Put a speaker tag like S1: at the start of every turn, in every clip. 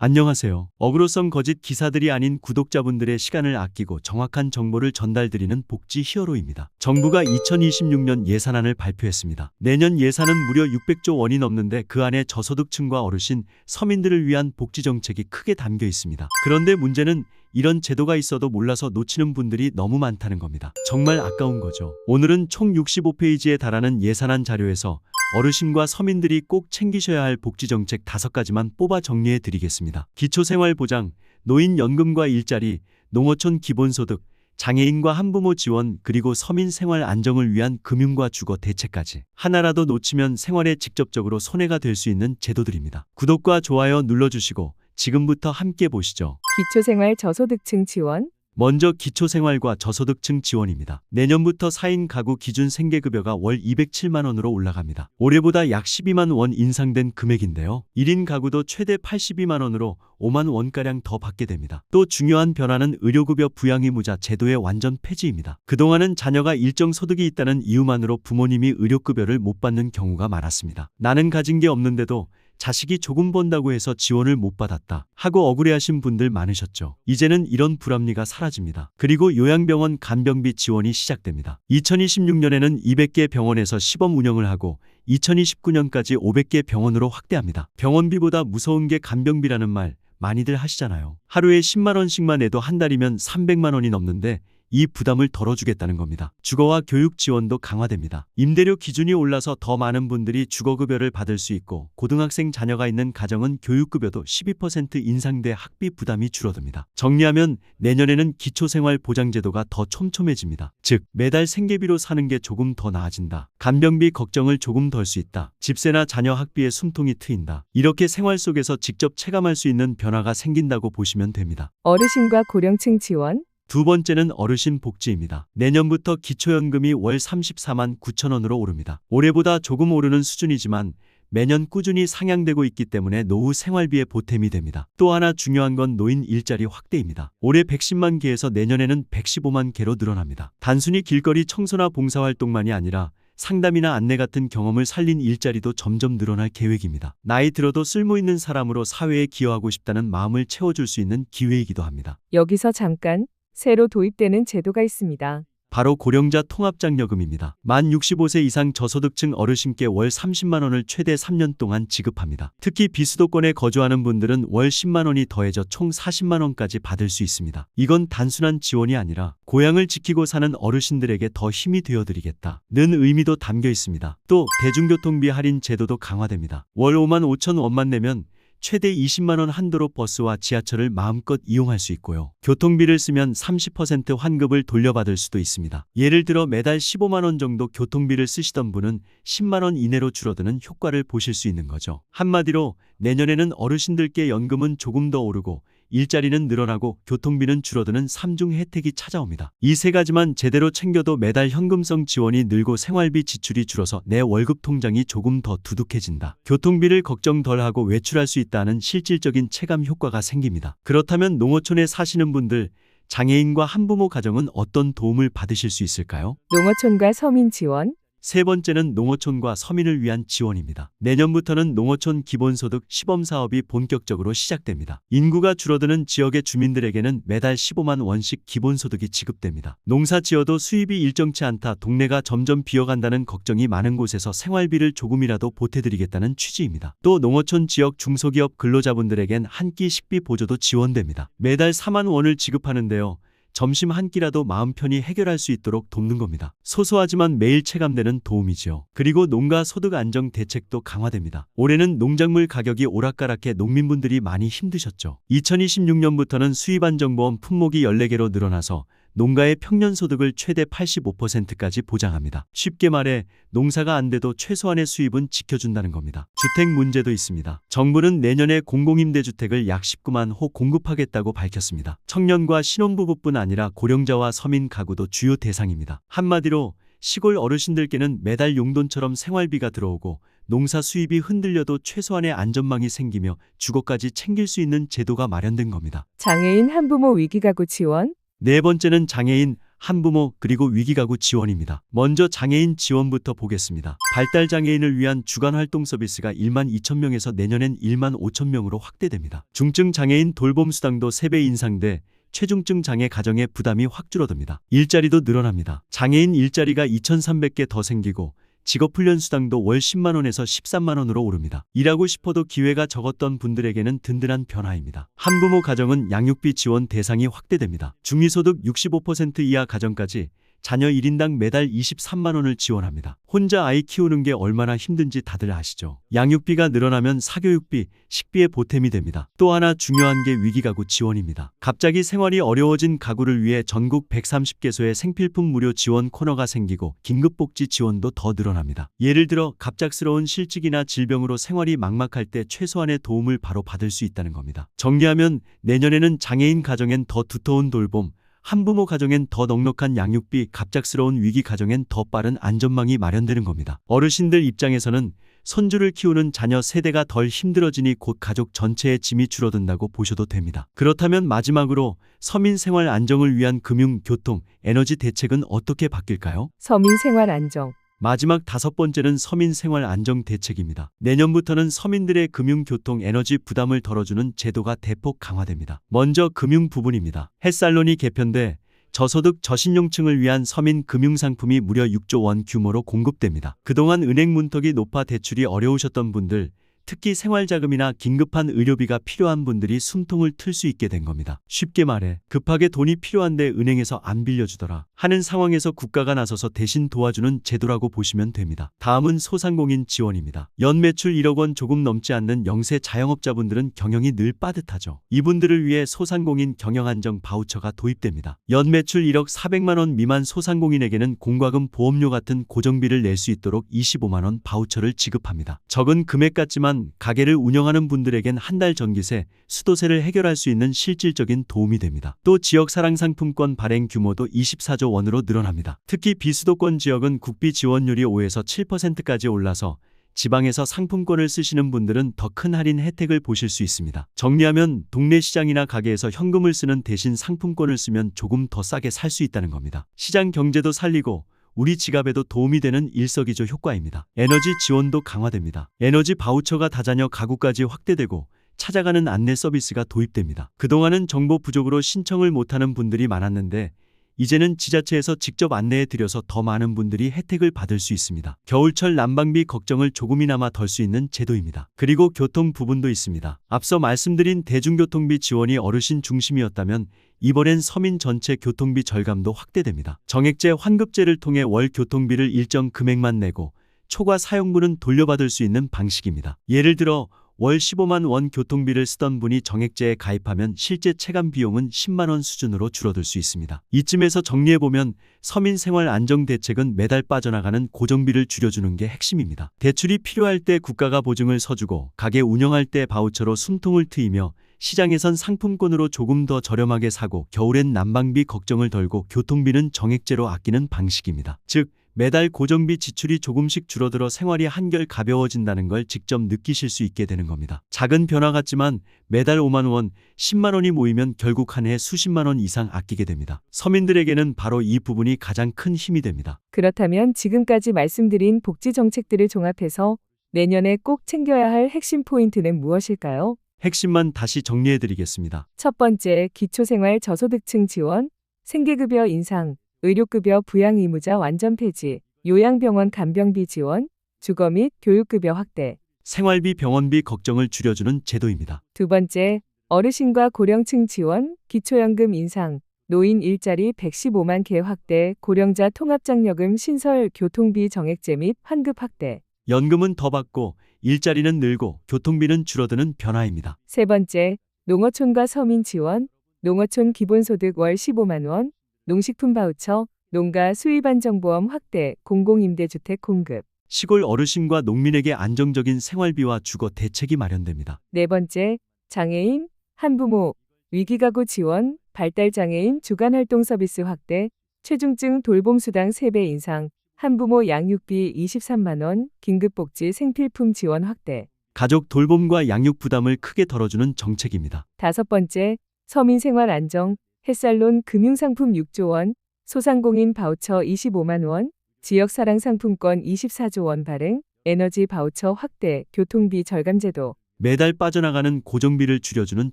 S1: 안녕하세요. 어그로성 거짓 기사들이 아닌 구독자분들의 시간을 아끼고 정확한 정보를 전달드리는 복지 히어로입니다. 정부가 2026년 예산안을 발표했습니다. 내년 예산은 무려 600조 원이 넘는데 그 안에 저소득층과 어르신, 서민들을 위한 복지 정책이 크게 담겨 있습니다. 그런데 문제는 이런 제도가 있어도 몰라서 놓치는 분들이 너무 많다는 겁니다. 정말 아까운 거죠. 오늘은 총 65페이지에 달하는 예산안 자료에서 어르신과 서민들이 꼭 챙기셔야 할 복지정책 5가지만 뽑아 정리해 드리겠습니다. 기초생활보장, 노인연금과 일자리, 농어촌 기본소득, 장애인과 한부모 지원, 그리고 서민 생활 안정을 위한 금융과 주거 대책까지. 하나라도 놓치면 생활에 직접적으로 손해가 될 수 있는 제도들입니다. 구독과 좋아요 눌러주시고 지금부터 함께 보시죠.
S2: 기초생활 저소득층 지원,
S1: 먼저 기초생활과 저소득층 지원입니다. 내년부터 4인 가구 기준 생계급여가 월 207만 원으로 올라갑니다. 올해보다 약 12만 원 인상된 금액인데요. 1인 가구도 최대 82만 원으로 5만 원가량 더 받게 됩니다. 또 중요한 변화는 의료급여 부양의무자 제도의 완전 폐지입니다. 그동안은 자녀가 일정 소득이 있다는 이유만으로 부모님이 의료급여를 못 받는 경우가 많았습니다. 나는 가진 게 없는데도 자식이 조금 번다고 해서 지원을 못 받았다 하고 억울해하신 분들 많으셨죠. 이제는 이런 불합리가 사라집니다. 그리고 요양병원 간병비 지원이 시작됩니다. 2026년에는 200개 병원에서 시범 운영을 하고 2029년까지 500개 병원으로 확대합니다. 병원비보다 무서운 게 간병비라는 말 많이들 하시잖아요. 하루에 10만 원씩만 내도 한 달이면 300만 원이 넘는데 이 부담을 덜어주겠다는 겁니다. 주거와 교육 지원도 강화됩니다. 임대료 기준이 올라서 더 많은 분들이 주거급여를 받을 수 있고 고등학생 자녀가 있는 가정은 교육급여도 12% 인상돼 학비 부담이 줄어듭니다. 정리하면 내년에는 기초생활보장제도가 더 촘촘해집니다. 즉 매달 생계비로 사는 게 조금 더 나아진다. 간병비 걱정을 조금 덜 수 있다. 집세나 자녀 학비에 숨통이 트인다. 이렇게 생활 속에서 직접 체감할 수 있는 변화가 생긴다고 보시면 됩니다.
S2: 어르신과 고령층 지원,
S1: 두 번째는 어르신 복지입니다. 내년부터 기초연금이 월 34만 9천 원으로 오릅니다. 올해보다 조금 오르는 수준이지만 매년 꾸준히 상향되고 있기 때문에 노후 생활비에 보탬이 됩니다. 또 하나 중요한 건 노인 일자리 확대입니다. 올해 110만 개에서 내년에는 115만 개로 늘어납니다. 단순히 길거리 청소나 봉사활동만이 아니라 상담이나 안내 같은 경험을 살린 일자리도 점점 늘어날 계획입니다. 나이 들어도 쓸모있는 사람으로 사회에 기여하고 싶다는 마음을 채워줄 수 있는 기회이기도 합니다.
S2: 여기서 잠깐 새로 도입되는 제도가 있습니다.
S1: 바로 고령자 통합장려금입니다. 만 65세 이상 저소득층 어르신께 월 30만 원을 최대 3년 동안 지급합니다. 특히 비수도권에 거주하는 분들은 월 10만 원이 더해져 총 40만 원까지 받을 수 있습니다. 이건 단순한 지원이 아니라 고향을 지키고 사는 어르신들에게 더 힘이 되어드리겠다는 의미도 담겨 있습니다. 또 대중교통비 할인 제도도 강화됩니다. 월 5만 5천 원만 내면 최대 20만 원 한도로 버스와 지하철을 마음껏 이용할 수 있고요. 교통비를 쓰면 30% 환급을 돌려받을 수도 있습니다. 예를 들어 매달 15만 원 정도 교통비를 쓰시던 분은 10만 원 이내로 줄어드는 효과를 보실 수 있는 거죠. 한마디로 내년에는 어르신들께 연금은 조금 더 오르고 일자리는 늘어나고 교통비는 줄어드는 3중 혜택이 찾아옵니다. 이 세 가지만 제대로 챙겨도 매달 현금성 지원이 늘고 생활비 지출이 줄어서 내 월급 통장이 조금 더 두둑해진다. 교통비를 걱정 덜하고 외출할 수 있다는 실질적인 체감 효과가 생깁니다. 그렇다면 농어촌에 사시는 분들, 장애인과 한부모 가정은 어떤 도움을 받으실 수 있을까요?
S2: 농어촌과 서민 지원,
S1: 세 번째는 농어촌과 서민을 위한 지원입니다. 내년부터는 농어촌 기본소득 시범사업이 본격적으로 시작됩니다. 인구가 줄어드는 지역의 주민들에게는 매달 15만 원씩 기본소득이 지급됩니다. 농사 지어도 수입이 일정치 않다, 동네가 점점 비어간다는 걱정이 많은 곳에서 생활비를 조금이라도 보태드리겠다는 취지입니다. 또 농어촌 지역 중소기업 근로자분들에겐 한 끼 식비 보조도 지원됩니다. 매달 4만 원을 지급하는데요. 점심 한 끼라도 마음 편히 해결할 수 있도록 돕는 겁니다. 소소하지만 매일 체감되는 도움이지요. 그리고 농가 소득 안정 대책도 강화됩니다. 올해는 농작물 가격이 오락가락해 농민분들이 많이 힘드셨죠. 2026년부터는 수입안정보험 품목이 14개로 늘어나서 농가의 평년 소득을 최대 85%까지 보장합니다. 쉽게 말해 농사가 안 돼도 최소한의 수입은 지켜준다는 겁니다. 주택 문제도 있습니다. 정부는 내년에 공공임대주택을 약 19만 호 공급하겠다고 밝혔습니다. 청년과 신혼부부뿐 아니라 고령자와 서민 가구도 주요 대상입니다. 한마디로 시골 어르신들께는 매달 용돈처럼 생활비가 들어오고 농사 수입이 흔들려도 최소한의 안전망이 생기며 주거까지 챙길 수 있는 제도가 마련된 겁니다.
S2: 장애인 한부모 위기가구 지원,
S1: 네 번째는 장애인 한부모 그리고 위기가구 지원입니다. 먼저 장애인 지원부터 보겠습니다. 발달장애인을 위한 주간활동 서비스가 1만 2천 명에서 내년엔 1만 5천 명으로 확대됩니다. 중증 장애인 돌봄 수당도 3배 인상돼 최중증 장애 가정의 부담이 확 줄어듭니다. 일자리도 늘어납니다. 장애인 일자리가 2,300개 더 생기고 직업훈련 수당도 월 10만 원에서 13만 원으로 오릅니다. 일하고 싶어도 기회가 적었던 분들에게는 든든한 변화입니다. 한부모 가정은 양육비 지원 대상이 확대됩니다. 중위소득 65% 이하 가정까지 자녀 1인당 매달 23만 원을 지원합니다. 혼자 아이 키우는 게 얼마나 힘든지 다들 아시죠? 양육비가 늘어나면 사교육비, 식비의 보탬이 됩니다. 또 하나 중요한 게 위기가구 지원입니다. 갑자기 생활이 어려워진 가구를 위해 전국 130개소의 생필품 무료 지원 코너가 생기고 긴급복지 지원도 더 늘어납니다. 예를 들어 갑작스러운 실직이나 질병으로 생활이 막막할 때 최소한의 도움을 바로 받을 수 있다는 겁니다. 정리하면 내년에는 장애인 가정엔 더 두터운 돌봄, 한부모 가정엔 더 넉넉한 양육비, 갑작스러운 위기 가정엔 더 빠른 안전망이 마련되는 겁니다. 어르신들 입장에서는 손주를 키우는 자녀 세대가 덜 힘들어지니 곧 가족 전체의 짐이 줄어든다고 보셔도 됩니다. 그렇다면 마지막으로 서민 생활 안정을 위한 금융, 교통, 에너지 대책은 어떻게 바뀔까요?
S2: 서민 생활 안정.
S1: 마지막 5번째는 서민 생활 안정 대책입니다. 내년부터는 서민들의 금융, 교통, 에너지 부담을 덜어주는 제도가 대폭 강화됩니다. 먼저 금융 부분입니다. 햇살론이 개편돼 저소득 저신용층을 위한 서민 금융상품이 무려 6조 원 규모로 공급됩니다. 그동안 은행 문턱이 높아 대출이 어려우셨던 분들, 특히 생활자금이나 긴급한 의료비가 필요한 분들이 숨통을 틀 수 있게 된 겁니다. 쉽게 말해 급하게 돈이 필요한데 은행에서 안 빌려주더라 하는 상황에서 국가가 나서서 대신 도와주는 제도라고 보시면 됩니다. 다음은 소상공인 지원입니다. 연 매출 1억 원 조금 넘지 않는 영세 자영업자분들은 경영이 늘 빠듯하죠. 이분들을 위해 소상공인 경영안정 바우처가 도입됩니다. 연 매출 1억 400만 원 미만 소상공인에게는 공과금 보험료 같은 고정비를 낼 수 있도록 25만 원 바우처를 지급합니다. 적은 금액 같지만 가게를 운영하는 분들에겐 한 달 전기세, 수도세를 해결할 수 있는 실질적인 도움이 됩니다. 또 지역사랑 상품권 발행 규모도 24조 원으로 늘어납니다. 특히 비수도권 지역은 국비 지원율이 5에서 7%까지 올라서 지방에서 상품권을 쓰시는 분들은 더 큰 할인 혜택을 보실 수 있습니다. 정리하면 동네 시장이나 가게에서 현금을 쓰는 대신 상품권을 쓰면 조금 더 싸게 살 수 있다는 겁니다. 시장 경제도 살리고 우리 지갑에도 도움이 되는 일석이조 효과입니다. 에너지 지원도 강화됩니다. 에너지 바우처가 다자녀 가구까지 확대되고 찾아가는 안내 서비스가 도입됩니다. 그동안은 정보 부족으로 신청을 못하는 분들이 많았는데 이제는 지자체에서 직접 안내해 드려서 더 많은 분들이 혜택을 받을 수 있습니다. 겨울철 난방비 걱정을 조금이나마 덜 수 있는 제도입니다. 그리고 교통 부분도 있습니다. 앞서 말씀드린 대중교통비 지원이 어르신 중심이었다면 이번엔 서민 전체 교통비 절감도 확대됩니다. 정액제 환급제를 통해 월 교통비를 일정 금액만 내고 초과 사용분은 돌려받을 수 있는 방식입니다. 예를 들어 월 15만 원 교통비를 쓰던 분이 정액제에 가입하면 실제 체감 비용은 10만 원 수준으로 줄어들 수 있습니다. 이쯤에서 정리해보면 서민 생활 안정 대책은 매달 빠져나가는 고정비를 줄여주는 게 핵심입니다. 대출이 필요할 때 국가가 보증을 서주고 가게 운영할 때 바우처로 숨통을 트이며 시장에선 상품권으로 조금 더 저렴하게 사고 겨울엔 난방비 걱정을 덜고 교통비는 정액제로 아끼는 방식입니다. 즉 매달 고정비 지출이 조금씩 줄어들어 생활이 한결 가벼워진다는 걸 직접 느끼실 수 있게 되는 겁니다. 작은 변화 같지만 매달 5만 원, 10만 원이 모이면 결국 한 해 수십만 원 이상 아끼게 됩니다. 서민들에게는 바로 이 부분이 가장 큰 힘이 됩니다.
S2: 그렇다면 지금까지 말씀드린 복지 정책들을 종합해서 내년에 꼭 챙겨야 할 핵심 포인트는 무엇일까요?
S1: 핵심만 다시 정리해드리겠습니다.
S2: 첫 번째, 기초생활 저소득층 지원, 생계급여 인상, 의료급여 부양 의무자 완전 폐지, 요양병원 간병비 지원, 주거 및 교육급여 확대.
S1: 생활비, 병원비 걱정을 줄여주는 제도입니다.
S2: 두 번째, 어르신과 고령층 지원, 기초연금 인상, 노인 일자리 115만 개 확대, 고령자 통합장려금 신설, 교통비 정액제 및 환급 확대.
S1: 연금은 더 받고 일자리는 늘고 교통비는 줄어드는 변화입니다.
S2: 세 번째, 농어촌과 서민 지원, 농어촌 기본소득 월 15만 원, 농식품 바우처, 농가 수입안정보험 확대, 공공임대주택 공급.
S1: 시골 어르신과 농민에게 안정적인 생활비와 주거 대책이 마련됩니다.
S2: 네 번째, 장애인, 한부모, 위기가구 지원, 발달장애인 주간활동 서비스 확대, 최중증 돌봄수당 3배 인상, 한부모 양육비 23만 원, 긴급복지 생필품 지원 확대.
S1: 가족 돌봄과 양육 부담을 크게 덜어주는 정책입니다.
S2: 다섯 번째, 서민생활 안정, 햇살론 금융상품 6조 원, 소상공인 바우처 25만 원, 지역사랑 상품권 24조 원 발행, 에너지 바우처 확대, 교통비 절감 제도.
S1: 매달 빠져나가는 고정비를 줄여주는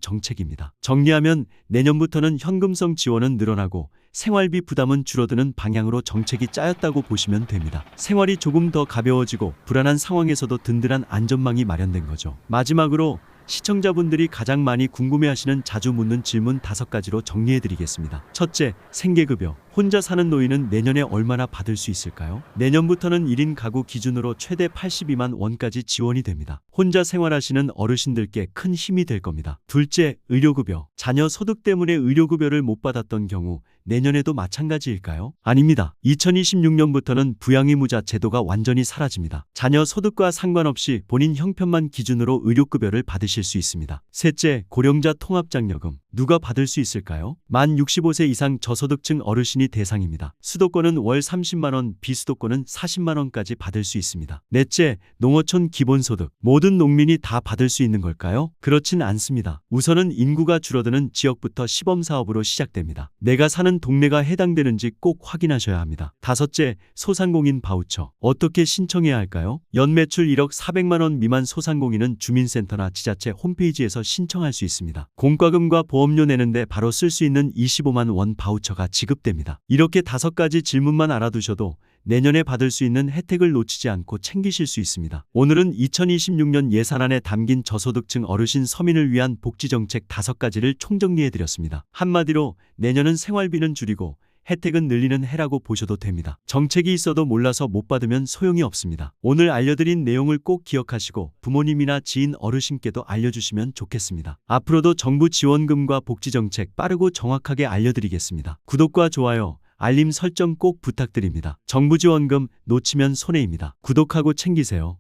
S1: 정책입니다. 정리하면 내년부터는 현금성 지원은 늘어나고 생활비 부담은 줄어드는 방향으로 정책이 짜였다고 보시면 됩니다. 생활이 조금 더 가벼워지고 불안한 상황에서도 든든한 안전망이 마련된 거죠. 마지막으로 시청자분들이 가장 많이 궁금해하시는 자주 묻는 질문 5가지로 정리해드리겠습니다. 첫째, 생계급여. 혼자 사는 노인은 내년에 얼마나 받을 수 있을까요? 내년부터는 1인 가구 기준으로 최대 82만 원까지 지원이 됩니다. 혼자 생활하시는 어르신들께 큰 힘이 될 겁니다. 둘째, 의료급여. 자녀 소득 때문에 의료급여를 못 받았던 경우 내년에도 마찬가지일까요? 아닙니다. 2026년부터는 부양의무자 제도가 완전히 사라집니다. 자녀 소득과 상관없이 본인 형편만 기준으로 의료급여를 받으실 수 있습니다. 셋째, 고령자 통합장려금. 누가 받을 수 있을까요? 만 65세 이상 저소득층 어르신이 대상입니다. 수도권은 월 30만 원, 비수도권은 40만 원까지 받을 수 있습니다. 넷째, 농어촌 기본소득. 모든 농민이 다 받을 수 있는 걸까요? 그렇진 않습니다. 우선은 인구가 줄어드는 지역부터 시범사업으로 시작됩니다. 내가 사는 동네가 해당되는지 꼭 확인하셔야 합니다. 다섯째, 소상공인 바우처. 어떻게 신청해야 할까요? 연매출 1억 400만 원 미만 소상공인은 주민센터나 지자체 홈페이지에서 신청할 수 있습니다. 공과금과 보험료 내는데 바로 쓸 수 있는 25만 원 바우처가 지급됩니다. 이렇게 5가지 질문만 알아두셔도 내년에 받을 수 있는 혜택을 놓치지 않고 챙기실 수 있습니다. 오늘은 2026년 예산안에 담긴 저소득층 어르신 서민을 위한 복지정책 5가지를 총정리해드렸습니다. 한마디로 내년은 생활비는 줄이고 혜택은 늘리는 해라고 보셔도 됩니다. 정책이 있어도 몰라서 못 받으면 소용이 없습니다. 오늘 알려드린 내용을 꼭 기억하시고 부모님이나 지인 어르신께도 알려주시면 좋겠습니다. 앞으로도 정부 지원금과 복지정책 빠르고 정확하게 알려드리겠습니다. 구독과 좋아요, 알림 설정 꼭 부탁드립니다. 정부 지원금 놓치면 손해입니다. 구독하고 챙기세요.